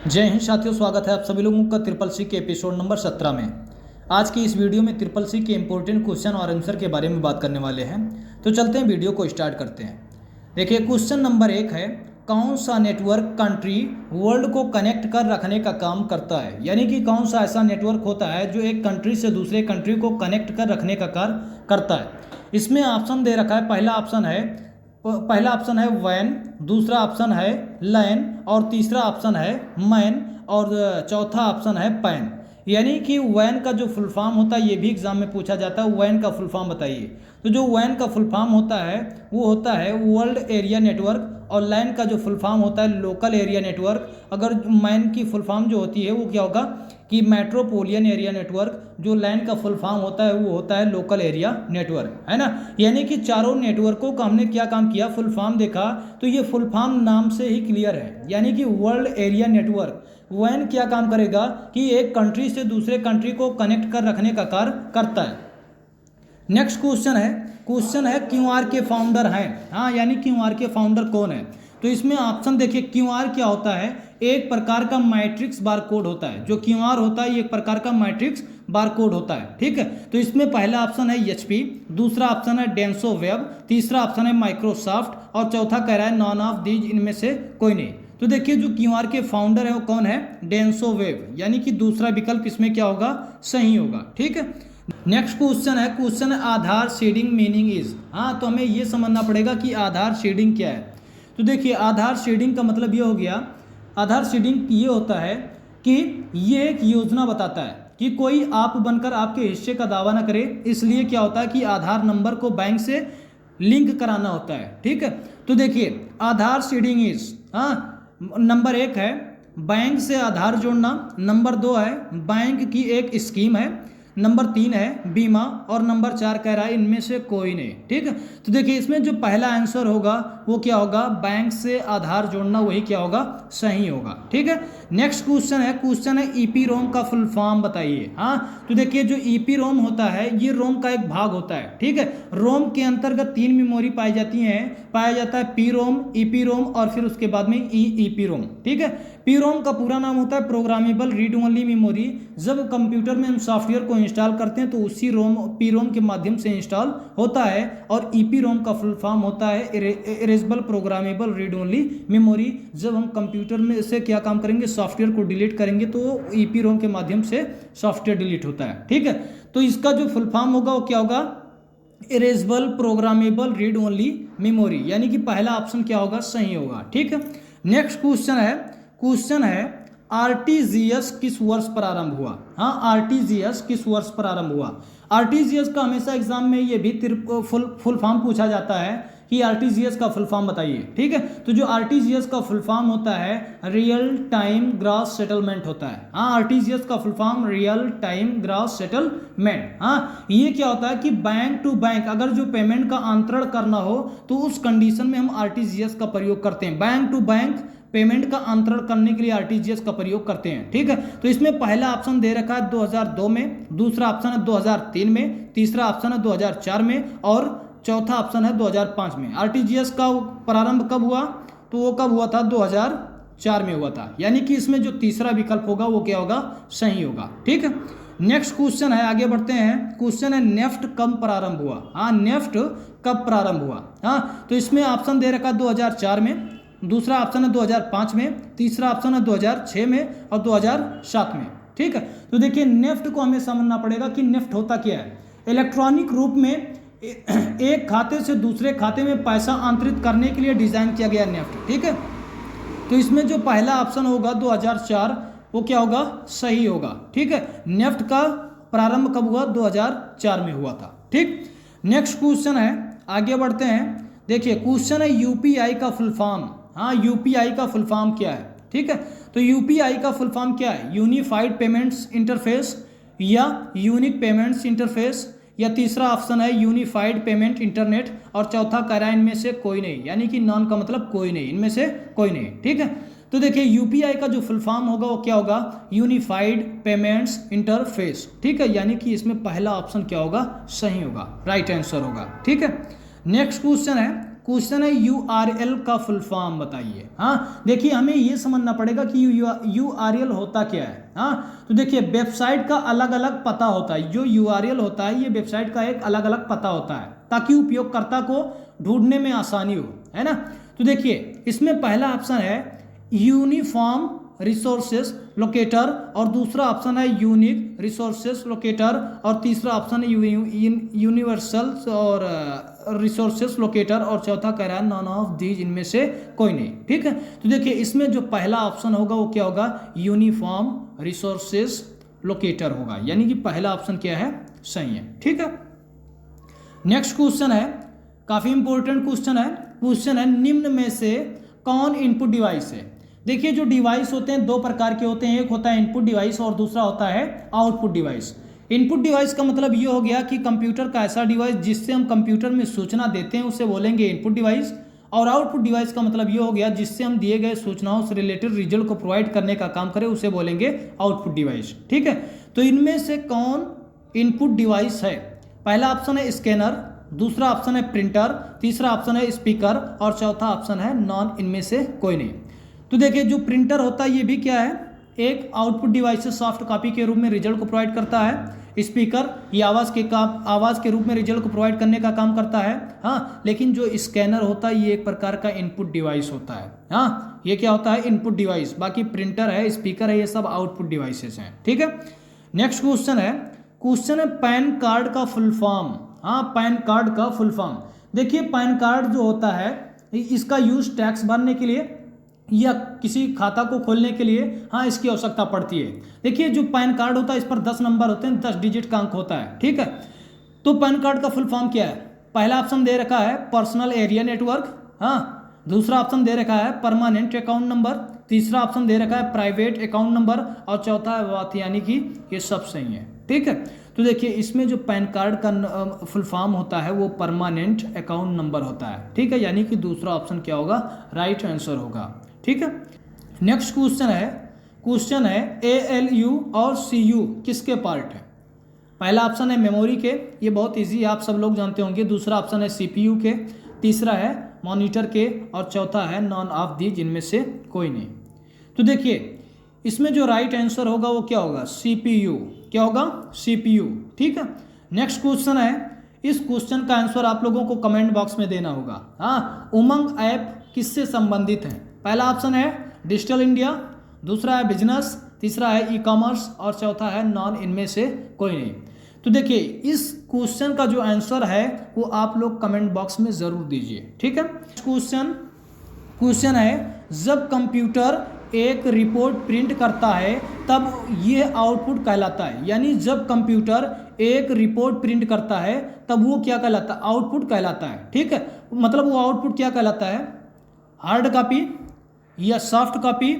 जय हिंद साथियों, स्वागत है आप सभी लोगों का ट्रिपल सी के एपिसोड नंबर 17 में। आज की इस वीडियो में ट्रिपल सी के इंपॉर्टेंट क्वेश्चन और आंसर के बारे में बात करने वाले हैं। तो चलते हैं, वीडियो को स्टार्ट करते हैं। देखिए, क्वेश्चन नंबर 1 है, कौन सा नेटवर्क कंट्री वर्ल्ड को कनेक्ट कर रखने का काम करता है। यानी कि कौन सा ऐसा नेटवर्क होता है जो एक कंट्री से दूसरे कंट्री को कनेक्ट कर रखने का कार्य करता है। इसमें ऑप्शन दे रखा है। पहला ऑप्शन है वैन, दूसरा ऑप्शन है लैन और तीसरा ऑप्शन है मैन और चौथा ऑप्शन है पैन। यानी कि वैन का जो फुल फॉर्म होता है, ये भी एग्जाम में पूछा जाता है। वैन का फुल फॉर्म बताइए। तो जो वैन का फुल फॉर्म होता है वो होता है वर्ल्ड एरिया नेटवर्क, और लैन का जो फुल फॉर्म होता है लोकल एरिया नेटवर्क। अगर मैन की फुल फॉर्म जो होती है वो क्या होगा कि मेट्रोपोलियन एरिया नेटवर्क। जो लैन का फुल फॉर्म होता है वो होता है लोकल एरिया नेटवर्क, है ना। यानी कि चारों नेटवर्कों का हमने क्या काम किया, फुल फॉर्म देखा। तो ये फुल फॉर्म नाम से ही क्लियर है। यानी कि वर्ल्ड एरिया नेटवर्क वैन क्या काम करेगा कि एक कंट्री से दूसरे कंट्री को कनेक्ट कर रखने का कार्य करता है। नेक्स्ट क्वेश्चन है क्यूआर के फाउंडर हैं। हाँ, यानी क्यूआर के फाउंडर कौन है। तो इसमें ऑप्शन देखिए, क्यूआर क्या होता है, एक प्रकार का मैट्रिक्स बारकोड होता है। जो क्यूआर होता है ये एक प्रकार का मैट्रिक्स बारकोड होता है, ठीक है। तो इसमें पहला ऑप्शन है एचपी, दूसरा ऑप्शन है डेंसो वेब, तीसरा ऑप्शन है माइक्रोसॉफ्ट और चौथा कह रहा है नॉन ऑफ दीज, इनमें से कोई नहीं। तो देखिए, जो क्यूआर के फाउंडर है वो कौन है, डेंसो वेब। यानी कि दूसरा विकल्प इसमें क्या होगा, सही होगा, ठीक है। नेक्स्ट क्वेश्चन है आधार शेडिंग मीनिंग इज। हाँ, तो हमें ये समझना पड़ेगा कि आधार शेडिंग क्या है। तो देखिए, आधार शेडिंग का मतलब ये हो गया, आधार शेडिंग ये होता है कि ये एक योजना बताता है कि कोई आप बनकर आपके हिस्से का दावा ना करे। इसलिए क्या होता है कि आधार नंबर को बैंक से लिंक कराना होता है, ठीक है। तो देखिए, आधार शेडिंग इज, नंबर 1 है बैंक से आधार जोड़ना, नंबर 2 है बैंक की एक स्कीम है, नंबर 3 है बीमा और नंबर 4 कह रहा है इनमें से कोई नहीं, ठीक है। तो देखिए, इसमें जो पहला आंसर होगा वो क्या होगा, बैंक से आधार जोड़ना, वही क्या होगा, सही होगा, ठीक है। नेक्स्ट क्वेश्चन है ईपी रोम का फुल फॉर्म बताइए। हाँ, तो देखिए, जो ईपी रोम होता है ये रोम का एक भाग होता है, ठीक है। रोम के अंतर्गत 3 मेमोरी पाई जाती हैं। पाया जाता है पी रोम, ईपी रोम और फिर उसके बाद में ईपी रोम, ठीक है। पी रोम का पूरा नाम होता है प्रोग्रामेबल रीड ओनली मेमोरी। जब कंप्यूटर में हम सॉफ्टवेयर को इंस्टॉल करते हैं तो उसी पी रोम के माध्यम से इंस्टॉल होता है। और ईपी रोम का फुल फॉर्म होता है erasable programmable read only memory. जब हम कंप्यूटर में से क्या काम करेंगे, सॉफ्टवेयर को डिलीट करेंगे तो ईपी रोम के माध्यम से सॉफ्टवेयर डिलीट होता है, ठीक है। तो इसका जो फुल फॉर्म होगा वो क्या होगा, erasable programmable read only memory. यानी कि पहला ऑप्शन क्या होगा, सही होगा, ठीक है। नेक्स्ट क्वेश्चन है आरटीजीएस किस वर्ष प्रारंभ हुआ। हाँ, आरटीजीएस किस वर्ष प्रारंभ हुआ। आरटीजीएस का हमेशा एग्जाम में ये भी फुल फॉर्म पूछा जाता है कि आरटीजीएस का फुल फॉर्म बताइए, ठीक है। तो जो आरटीजीएस का फुल फॉर्म होता है रियल टाइम ग्रॉस सेटलमेंट होता है। हाँ, आरटीजीएस का full form real time gross settlement. हाँ, ये क्या होता है कि बैंक टू बैंक अगर जो पेमेंट का अंतरण करना हो तो उस कंडीशन में हम आरटीजीएस का प्रयोग करते हैं। बैंक टू बैंक पेमेंट का अंतरण करने के लिए आरटीजीएस का प्रयोग करते हैं, ठीक है। तो इसमें पहला ऑप्शन दे रखा है 2002 में, दूसरा ऑप्शन है 2003 में, तीसरा ऑप्शन है 2004 में और चौथा ऑप्शन है 2005 में। आरटीजीएस का प्रारंभ कब हुआ, तो वो कब हुआ था, 2004 में हुआ था। यानी कि इसमें जो तीसरा विकल्प होगा वो क्या होगा, सही होगा, ठीक है। नेक्स्ट क्वेश्चन है, आगे बढ़ते हैं। क्वेश्चन है नेफ्ट कब प्रारंभ हुआ। हाँ, नेफ्ट कब प्रारंभ हुआ। हाँ, तो इसमें ऑप्शन दे रखा 2004 में, दूसरा ऑप्शन है 2005 में, तीसरा ऑप्शन है 2006 में और 2007 में, ठीक है। तो देखिए, नेफ्ट को हमें समझना पड़ेगा कि नेफ्ट होता क्या है। इलेक्ट्रॉनिक रूप में एक खाते से दूसरे खाते में पैसा अंतरित करने के लिए डिजाइन किया गया नेफ्ट, ठीक है। तो इसमें जो पहला ऑप्शन होगा 2004 वो क्या होगा, सही होगा, ठीक है। नेफ्ट का प्रारंभ कब हुआ, 2004 में हुआ था, ठीक। नेक्स्ट क्वेश्चन है, आगे बढ़ते हैं। देखिए, क्वेश्चन है यूपीआई का फुल फॉर्म। हाँ, यूपीआई का फुल फॉर्म क्या है, ठीक है। तो यूपीआई का फुल फॉर्म क्या है, यूनिफाइड पेमेंट्स इंटरफेस या यूनिक पेमेंट्स इंटरफेस, या तीसरा ऑप्शन है यूनिफाइड पेमेंट इंटरनेट और चौथा कह रहा है इनमें से कोई नहीं। यानी कि नॉन का मतलब कोई नहीं, इनमें से कोई नहीं, ठीक है। तो देखिए, यूपीआई का जो फुल फॉर्म होगा वो क्या होगा, यूनिफाइड पेमेंट्स इंटरफेस, ठीक है। यानी कि इसमें पहला ऑप्शन क्या होगा, सही होगा, राइट आंसर होगा, ठीक है। नेक्स्ट क्वेश्चन है क्वेश्चन है URL का फुल फॉर्म बताइए। हाँ देखिए, हमें ये समझना पड़ेगा कि URL होता क्या है। हाँ तो देखिए, वेबसाइट का अलग अलग पता होता है। जो URL होता है ये वेबसाइट का एक अलग अलग पता होता है ताकि उपयोगकर्ता को ढूंढने में आसानी हो, है ना। तो देखिए इसमें पहला ऑप्शन है यूनिफॉर्म रिसोर्सेस लोकेटर और दूसरा ऑप्शन है यूनिक रिसोर्सेस लोकेटर और तीसरा ऑप्शन है यूनिवर्सल और रिसोर्सेस लोकेटर और चौथा कह रहा है नॉन ऑफ दीज, इनमें से कोई नहीं। ठीक है, तो देखिए इसमें जो पहला ऑप्शन होगा वो क्या होगा, यूनिफॉर्म रिसोर्सेस लोकेटर होगा, यानी कि पहला ऑप्शन क्या है, सही है। ठीक है, नेक्स्ट क्वेश्चन है, काफी इंपॉर्टेंट क्वेश्चन है। क्वेश्चन है निम्न में से कौन इनपुट डिवाइस है। देखिए जो डिवाइस होते हैं दो प्रकार के होते हैं, एक होता है इनपुट डिवाइस और दूसरा होता है आउटपुट डिवाइस। इनपुट डिवाइस का मतलब ये हो गया कि कंप्यूटर का ऐसा डिवाइस जिससे हम कंप्यूटर में सूचना देते हैं उसे बोलेंगे इनपुट डिवाइस, और आउटपुट डिवाइस का मतलब ये हो गया जिससे हम दिए गए सूचनाओं से रिलेटेड रिजल्ट को प्रोवाइड करने का काम करें उसे बोलेंगे आउटपुट डिवाइस। ठीक है, तो इनमें से कौन इनपुट डिवाइस है। पहला ऑप्शन है स्कैनर, दूसरा ऑप्शन है प्रिंटर, तीसरा ऑप्शन है स्पीकर और चौथा ऑप्शन है नॉन, इनमें से कोई नहीं। तो देखिए जो प्रिंटर होता है ये भी क्या है, एक आउटपुट डिवाइस से सॉफ्ट कॉपी के रूप में रिजल्ट को प्रोवाइड करता है। स्पीकर ये आवाज़ के रूप में रिजल्ट को प्रोवाइड करने का काम करता है। हाँ, लेकिन जो स्कैनर होता है ये एक प्रकार का इनपुट डिवाइस होता है। हाँ, ये क्या होता है, इनपुट डिवाइस। बाकी प्रिंटर है, स्पीकर है, ये सब आउटपुट डिवाइसेस हैं। ठीक है, नेक्स्ट क्वेश्चन है पैन कार्ड का फुल फॉर्म। हाँ, पैन कार्ड का फुल फॉर्म। देखिए पैन कार्ड जो होता है इसका यूज टैक्स भरने के लिए या किसी खाता को खोलने के लिए हाँ इसकी आवश्यकता पड़ती है। देखिए जो पैन कार्ड होता है इस पर 10 नंबर होते हैं, 10 डिजिट का अंक होता है। ठीक है, तो पैन कार्ड का फुल फॉर्म क्या है। पहला ऑप्शन दे रखा है पर्सनल एरिया नेटवर्क, हाँ, दूसरा ऑप्शन दे रखा है परमानेंट अकाउंट नंबर, तीसरा ऑप्शन दे रखा है प्राइवेट अकाउंट नंबर और चौथा है वाथ, यानी कि ये सब सही है। ठीक है, तो देखिए इसमें जो पैन कार्ड का फुल फॉर्म होता है वो परमानेंट अकाउंट नंबर होता है। ठीक है, यानी कि दूसरा ऑप्शन क्या होगा, राइट आंसर होगा। ठीक है, नेक्स्ट क्वेश्चन है ALU और CU किसके पार्ट है। पहला ऑप्शन है मेमोरी के, ये बहुत इजी है, आप सब लोग जानते होंगे। दूसरा ऑप्शन है CPU के, तीसरा है मॉनिटर के और चौथा है नॉन ऑफ दी, जिनमें से कोई नहीं। तो देखिए इसमें जो राइट आंसर होगा वो क्या होगा, CPU। क्या होगा, CPU। ठीक है, नेक्स्ट क्वेश्चन है, इस क्वेश्चन का आंसर आप लोगों को कमेंट बॉक्स में देना होगा। हाँ, उमंग ऐप किससे संबंधित है। पहला ऑप्शन है डिजिटल इंडिया, दूसरा है बिजनेस, तीसरा है ई-कॉमर्स और चौथा है नॉन, इनमें से कोई नहीं। तो देखिए इस क्वेश्चन का जो आंसर है वो आप लोग कमेंट बॉक्स में जरूर दीजिए। ठीक है, क्वेश्चन है जब कंप्यूटर एक रिपोर्ट प्रिंट करता है तब ये आउटपुट कहलाता है। यानी जब कंप्यूटर एक रिपोर्ट प्रिंट करता है तब वो क्या कहलाता है, आउटपुट कहलाता है। ठीक है, मतलब वो आउटपुट क्या कहलाता है, हार्ड कॉपी या सॉफ्ट कॉपी,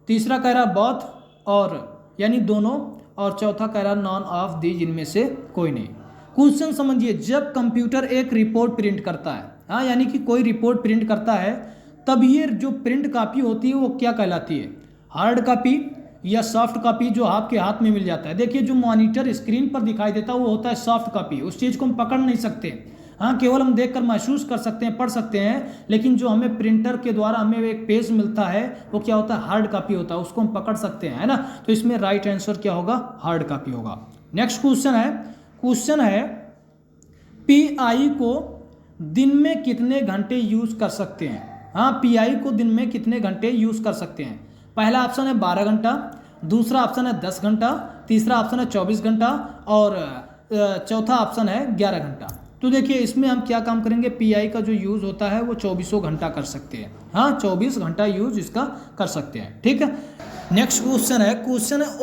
तीसरा कह रहा बोथ और यानी दोनों, और चौथा कह रहा नॉन ऑफ दी, जिनमें से कोई नहीं। क्वेश्चन समझिए, जब कंप्यूटर एक रिपोर्ट प्रिंट करता है, हाँ, यानी कि कोई रिपोर्ट प्रिंट करता है तब ये जो प्रिंट कॉपी होती है वो क्या कहलाती है, हार्ड कॉपी या सॉफ्ट कॉपी जो आपके हाथ में मिल जाता है। देखिए जो मॉनिटर स्क्रीन पर दिखाई देता है वो होता है सॉफ्ट कॉपी, उस चीज़ को हम पकड़ नहीं सकते। हाँ, केवल हम देखकर महसूस कर सकते हैं, पढ़ सकते हैं, लेकिन जो हमें प्रिंटर के द्वारा हमें एक पेज मिलता है वो क्या होता है, हार्ड कॉपी होता है, उसको हम पकड़ सकते हैं, है ना। तो इसमें राइट आंसर क्या होगा, हार्ड कॉपी होगा। नेक्स्ट क्वेश्चन है PI को दिन में कितने घंटे यूज कर सकते हैं। हाँ, PI को दिन में कितने घंटे यूज कर सकते हैं। पहला ऑप्शन है 12 घंटा, दूसरा ऑप्शन है 10 घंटा, तीसरा ऑप्शन है 24 घंटा और चौथा ऑप्शन है 11 घंटा। तो देखिए इसमें हम क्या काम करेंगे, PI का जो यूज़ होता है वो 24 घंटा कर सकते हैं। हाँ, 24 घंटा यूज इसका कर सकते हैं। ठीक है, नेक्स्ट क्वेश्चन है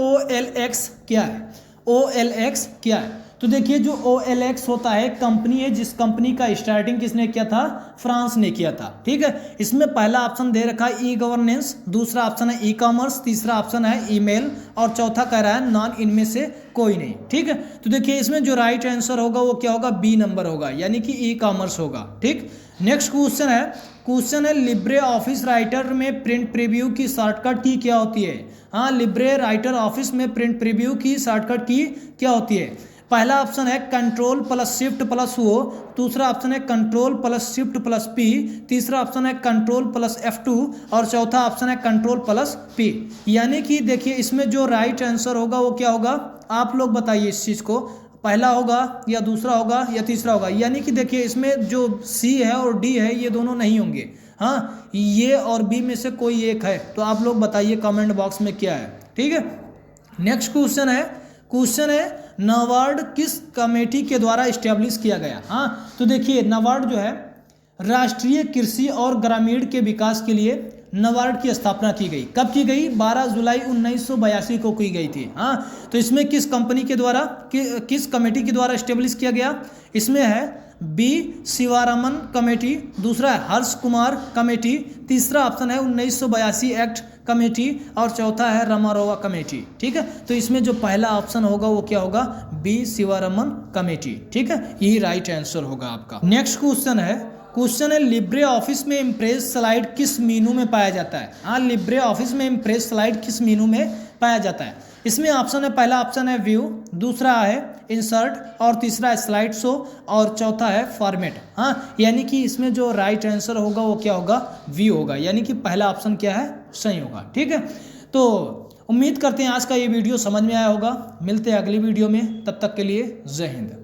OLX क्या है। OLX क्या है, तो देखिए जो OLX होता है कंपनी है जिस कंपनी का स्टार्टिंग किसने किया था, फ्रांस ने किया था। ठीक है, इसमें पहला ऑप्शन दे रखा है ई-गवर्नेंस, दूसरा ऑप्शन है ई-कॉमर्स, तीसरा ऑप्शन है ईमेल और चौथा कह रहा है नॉन, इनमें से कोई नहीं। ठीक है, तो देखिए इसमें जो राइट आंसर होगा वो क्या होगा, B नंबर होगा, यानी कि ई-कॉमर्स होगा। ठीक, नेक्स्ट क्वेश्चन है लिब्रे ऑफिस राइटर में प्रिंट प्रीव्यू की शॉर्टकट की क्या होती है। हाँ, लिब्रे राइटर ऑफिस में प्रिंट प्रीव्यू की शॉर्टकट की क्या होती है। पहला ऑप्शन है control plus shift plus O, दूसरा ऑप्शन है control plus shift plus P, तीसरा ऑप्शन है कंट्रोल प्लस F2 और चौथा ऑप्शन है कंट्रोल प्लस पी। यानी कि देखिए इसमें जो राइट आंसर होगा वो क्या होगा, आप लोग बताइए इस चीज़ को, पहला होगा या दूसरा होगा या तीसरा होगा। यानी कि देखिए इसमें जो सी है और डी है ये दोनों नहीं होंगे, हाँ ये और बी में से कोई एक है। तो आप लोग बताइए कमेंट बॉक्स में क्या है, ठीक है। नेक्स्ट क्वेश्चन है नाबार्ड किस कमेटी के द्वारा इस्टेब्लिश किया गया। हाँ तो देखिए नाबार्ड जो है राष्ट्रीय कृषि और ग्रामीण के विकास के लिए नाबार्ड की स्थापना की गई। कब की गई, 12 जुलाई 1982 को की गई थी। हाँ तो इसमें किस कंपनी के द्वारा किस कमेटी के द्वारा इस्टेब्लिश किया गया, इसमें है बी शिवारामन कमेटी, दूसरा है हर्ष कुमार कमेटी, तीसरा ऑप्शन है 1982 एक्ट कमेटी और चौथा है रामारोवा कमेटी, ठीक है। तो इसमें जो पहला ऑप्शन होगा वो क्या होगा, बी शिवारामन कमेटी, ठीक है, यही राइट आंसर होगा आपका। नेक्स्ट क्वेश्चन है लिब्रे ऑफिस में इम्प्रेस स्लाइड किस मेनू में पाया जाता है। हाँ लिब्रे ऑफिस में इम्प्रेस स्लाइड किस मेनू में पाया जाता है। इसमें ऑप्शन है, पहला ऑप्शन है व्यू, दूसरा है इंसर्ट और तीसरा है स्लाइड शो और चौथा है फॉर्मेट। हाँ यानी कि इसमें जो राइट आंसर होगा वो क्या होगा, व्यू होगा, यानी कि पहला ऑप्शन क्या है, सही होगा, ठीक है। तो उम्मीद करते हैं आज का ये वीडियो समझ में आया होगा। मिलते हैं अगली वीडियो में, तब तक के लिए जय हिंद।